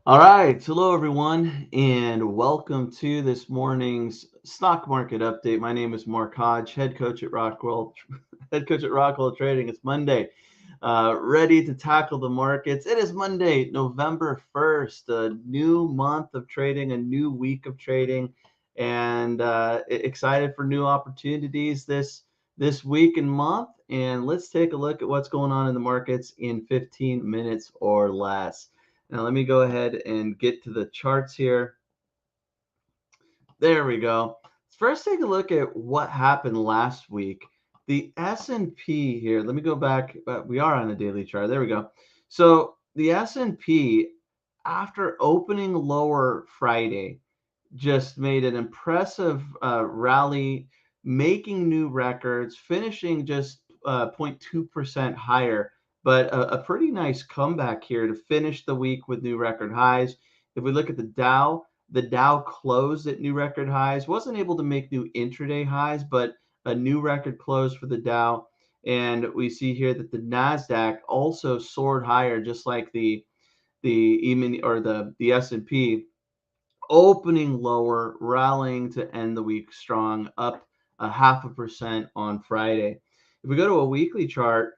All right, hello everyone, and welcome to this morning's stock market update. My name is Mark Hodge, head coach at Rockwell, head coach at Rockwell Trading. It's Monday, ready to tackle the markets. It is Monday, November 1st, a new month of trading, a new week of trading, and excited for new opportunities this week and month. And let's take a look at what's going on in the markets in 15 minutes or less. Now let me go ahead and get to the charts here. There we go. First, take a look at what happened last week. The S&P here, let me go back. We are on a daily chart. There we go. So the S&P, after opening lower Friday, just made an impressive rally, making new records, finishing just 0.2% higher, but a pretty nice comeback here to finish the week with new record highs. If we look at the Dow closed at new record highs, wasn't able to make new intraday highs, but a new record close for the Dow. And we see here that the NASDAQ also soared higher, just like the even or the S&P, opening lower, rallying to end the week strong, up a 0.5% on Friday. If we go to a weekly chart,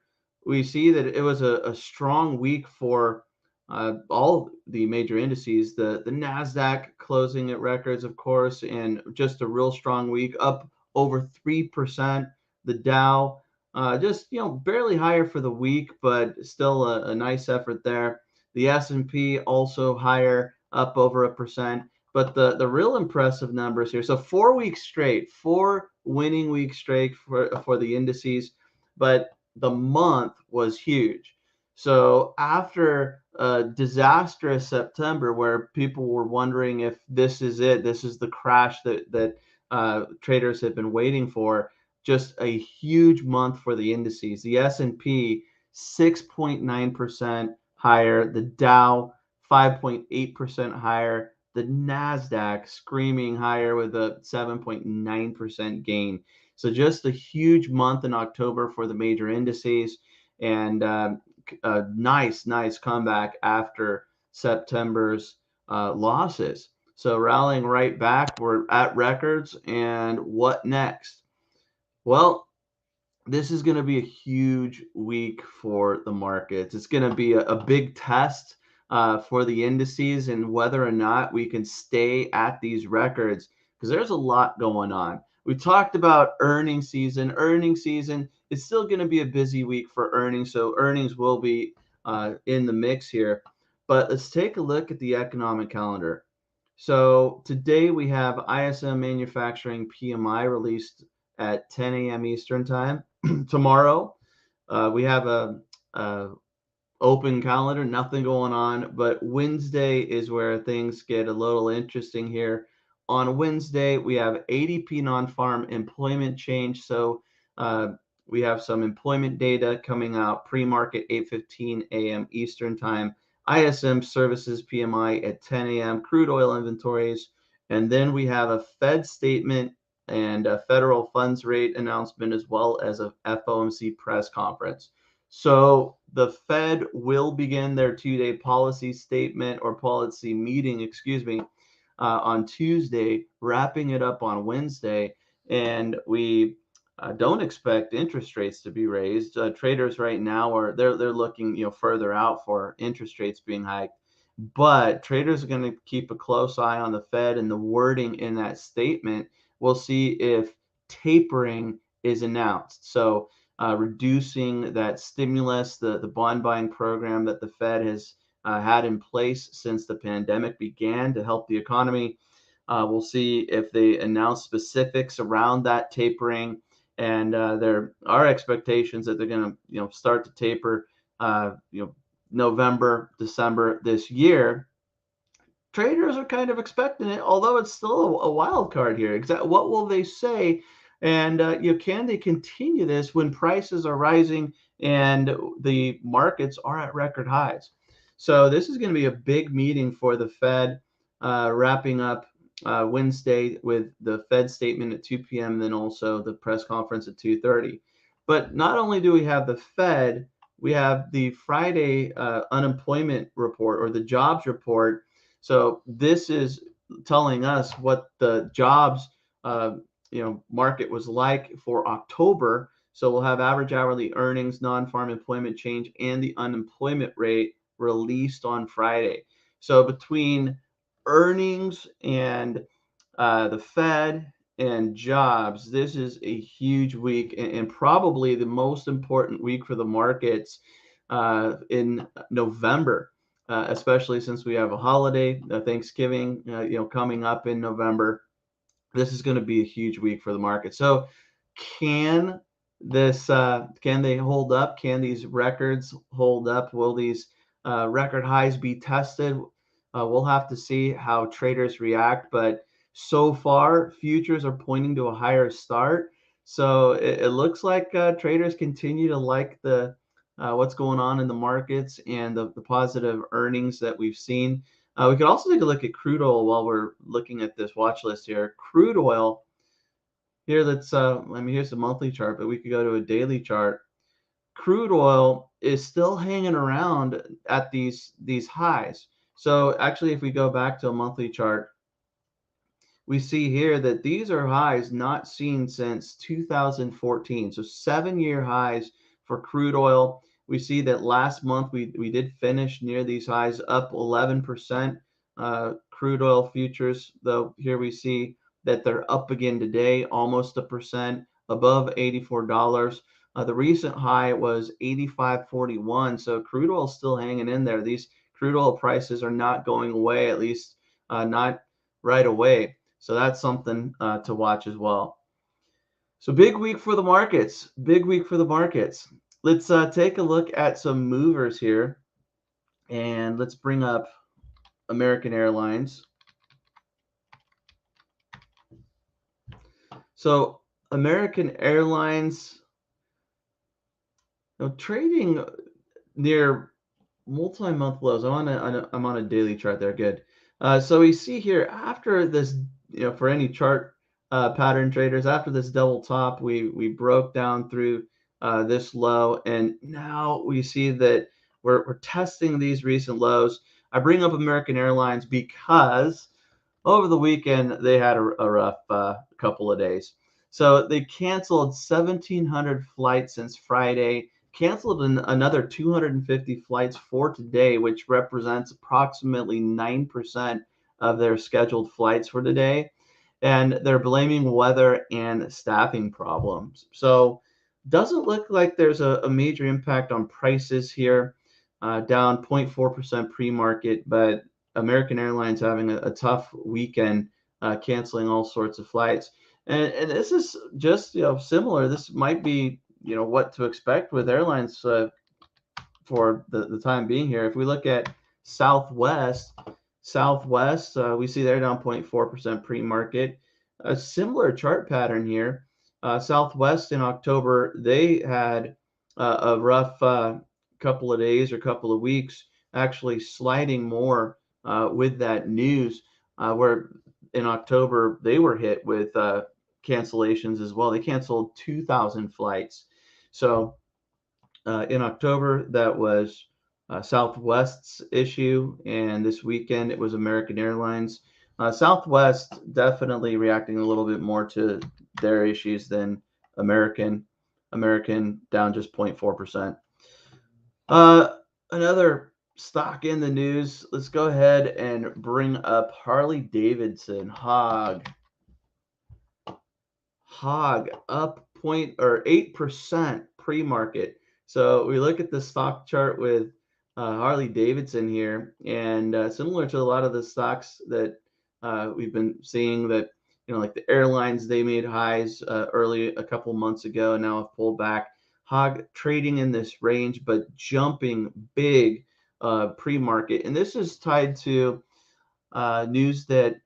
we see that it was a strong week for all the major indices. The NASDAQ closing at records, of course, and just a real strong week, up over 3%. The Dow, just barely higher for the week, but still a nice effort there. The S&P also higher, up over 1%. But the real impressive numbers here. So 4 weeks straight, 4 winning weeks straight for the indices, but the month was huge. So after a disastrous September, where people were wondering if this is it, this is the crash that traders have been waiting for. Just a huge month for the indices. The S&P 6.9% higher, the Dow 5.8% higher, the NASDAQ screaming higher with a 7.9% gain. So just a huge month in October for the major indices, and a nice comeback after September's losses. So rallying right back, we're at records, and what next? Well, this is going to be a huge week for the markets. It's going to be a big test for the indices and whether or not we can stay at these records, because there's a lot going on. We talked about earnings season. Earnings season is still going to be a busy week for earnings, so earnings will be in the mix here. But let's take a look at the economic calendar. So today we have ISM manufacturing PMI released at 10 a.m. Eastern time. Tomorrow, we have a open calendar, nothing going on, but Wednesday is where things get a little interesting here. On Wednesday, we have ADP non-farm employment change. So we have some employment data coming out pre-market 8:15 a.m. Eastern time. ISM services PMI at 10 a.m. Crude oil inventories, and then we have a Fed statement and a federal funds rate announcement, as well as a FOMC press conference. So the Fed will begin their 2-day policy statement or policy meeting, on Tuesday, wrapping it up on Wednesday. And we don't expect interest rates to be raised. Traders right now they're looking further out for interest rates being hiked. But traders are going to keep a close eye on the Fed and the wording in that statement. We'll see if tapering is announced. So reducing that stimulus, the bond buying program that the Fed has had in place since the pandemic began to help the economy. We'll see if they announce specifics around that tapering, and there are expectations that they're going to start to taper November, December this year. Traders are kind of expecting it, although it's still a wild card here. What will they say? And can they continue this when prices are rising and the markets are at record highs? So this is going to be a big meeting for the Fed, wrapping up Wednesday with the Fed statement at 2 p.m. Then also the press conference at 2:30. But not only do we have the Fed, we have the Friday unemployment report or the jobs report. So this is telling us what the jobs market was like for October. So we'll have average hourly earnings, non-farm employment change, and the unemployment rate released on Friday. So between earnings and the Fed and jobs, this is a huge week and probably the most important week for the markets in November, especially since we have a holiday, Thanksgiving, coming up in November. This is going to be a huge week for the market. So, can can they hold up? Can these records hold up? Will these record highs be tested? We'll have to see how traders react. But so far, futures are pointing to a higher start. So it looks like traders continue to like the what's going on in the markets and the positive earnings that we've seen. We could also take a look at crude oil while we're looking at this watch list here. Crude oil here, here's the monthly chart, but we could go to a daily chart. Crude oil is still hanging around at these highs. So actually, if we go back to a monthly chart, we see here that these are highs not seen since 2014. So 7-year highs for crude oil. We see that last month we did finish near these highs, up 11%. Crude oil futures, though, here we see that they're up again today, almost 1%, above $84. The recent high was 85.41. So crude oil is still hanging in there. These crude oil prices are not going away, at least not right away. So that's something to watch as well. So big week for the markets. Big week for the markets. Let's take a look at some movers here, and let's bring up American Airlines. So American Airlines, trading near multi-month lows. I'm on a daily chart there. Good. So we see here after this, for any chart pattern traders, after this double top, we broke down through this low, and now we see that we're testing these recent lows. I bring up American Airlines because over the weekend they had a rough couple of days. So they canceled 1,700 flights since Friday, canceled another 250 flights for today, which represents approximately 9% of their scheduled flights for today. And they're blaming weather and staffing problems. So doesn't look like there's a major impact on prices here, down 0.4% pre-market, but American Airlines having a tough weekend, canceling all sorts of flights. And this is just similar. This might be what to expect with airlines for the time being here. If we look at Southwest, we see they're down 0.4% pre-market. A similar chart pattern here. Southwest in October, they had a rough couple of days or couple of weeks, actually sliding more with that news, where in October they were hit with cancellations as well. They canceled 2,000 flights. So in October, that was Southwest's issue, and this weekend it was American Airlines. Southwest definitely reacting a little bit more to their issues than American. American down just 0.4%. Another stock in the news. Let's go ahead and bring up Harley Davidson. Hog up 8% pre-market. So we look at the stock chart with Harley Davidson here, and similar to a lot of the stocks that we've been seeing, that like the airlines, they made highs early a couple months ago, and now have pulled back. Hog trading in this range, but jumping big pre-market, and this is tied to news that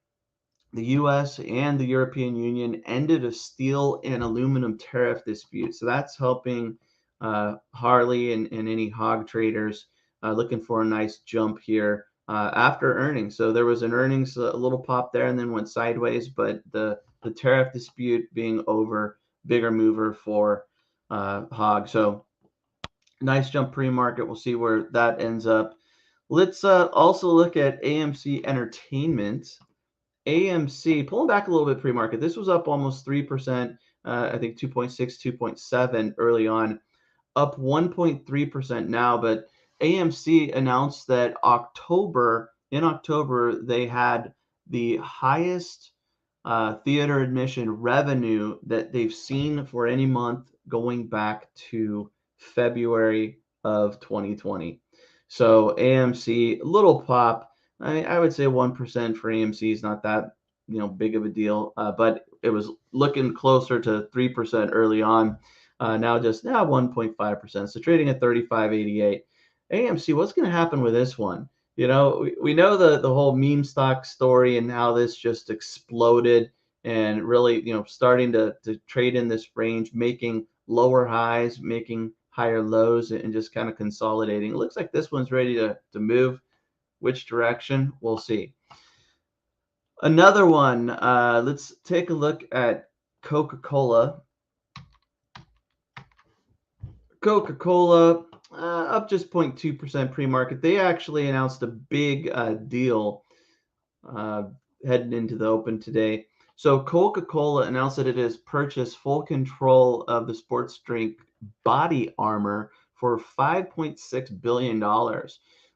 the U.S. and the European Union ended a steel and aluminum tariff dispute. So that's helping Harley and any hog traders looking for a nice jump here after earnings. So there was an earnings, a little pop there, and then went sideways. But the tariff dispute being over, bigger mover for hog. So nice jump pre-market. We'll see where that ends up. Let's also look at AMC Entertainment. AMC pulling back a little bit pre-market. This was up almost 3%. I think 2.6, 2.7 early on, up 1.3% now. But AMC announced that in October, they had the highest theater admission revenue that they've seen for any month going back to February of 2020. So AMC, a little pop. I would say 1% for AMC is not that big of a deal, but it was looking closer to 3% early on. Now just 1.5%. So trading at 35.88. AMC, what's going to happen with this one? We know the whole meme stock story and how this just exploded and really, starting to trade in this range, making lower highs, making higher lows, and just kind of consolidating. It looks like this one's ready to move. Which direction? We'll see. Another one, let's take a look at Coca-Cola. Coca-Cola up just 0.2% pre-market. They actually announced a big deal heading into the open today. So Coca-Cola announced that it has purchased full control of the sports drink Bodyarmor for $5.6 billion.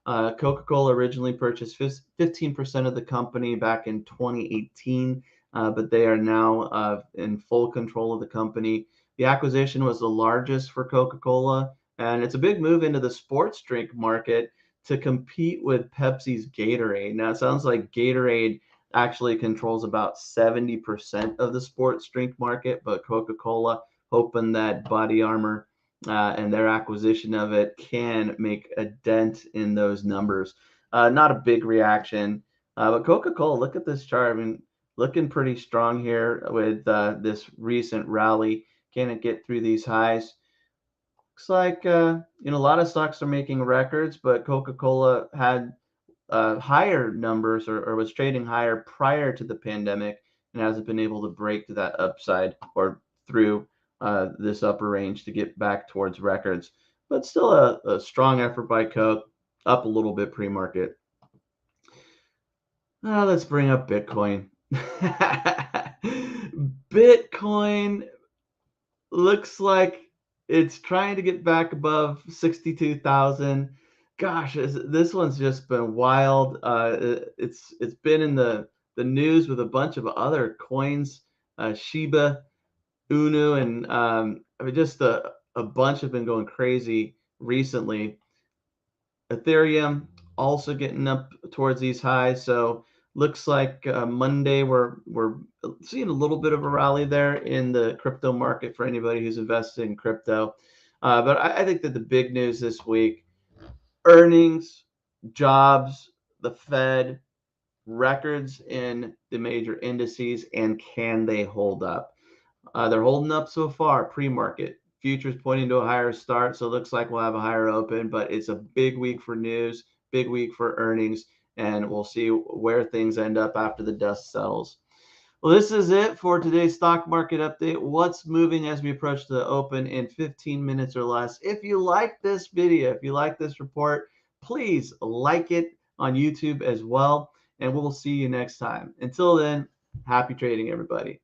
Coca-Cola originally purchased 15% of the company back in 2018, but they are now in full control of the company. The acquisition was the largest for Coca-Cola, and it's a big move into the sports drink market to compete with Pepsi's Gatorade. Now, it sounds like Gatorade actually controls about 70% of the sports drink market, but Coca-Cola hoping that Bodyarmor and their acquisition of it can make a dent in those numbers. Not a big reaction, but Coca-Cola, look at this chart. I mean, looking pretty strong here with this recent rally. Can it get through these highs? Looks like a lot of stocks are making records, but Coca-Cola had higher numbers or was trading higher prior to the pandemic and hasn't been able to break to that upside or through this upper range to get back towards records. But still a strong effort by Coke, up a little bit pre-market. Let's bring up Bitcoin. Bitcoin looks like it's trying to get back above 62,000. Gosh, this one's just been wild. It's been in the news with a bunch of other coins, Shiba, Unu, and I mean just a bunch have been going crazy recently. Ethereum also getting up towards these highs. So looks like Monday we're seeing a little bit of a rally there in the crypto market for anybody who's invested in crypto. But I think that the big news this week: earnings, jobs, the Fed, records in the major indices, and can they hold up? They're holding up so far pre-market. Futures pointing to a higher start, so it looks like we'll have a higher open, but it's a big week for news, big week for earnings, and we'll see where things end up after the dust settles. Well, this is it for today's stock market update. What's moving as we approach the open in 15 minutes or less. If you like this video, if you like this report, please like it on YouTube as well, and we'll see you next time. Until then, happy trading, everybody.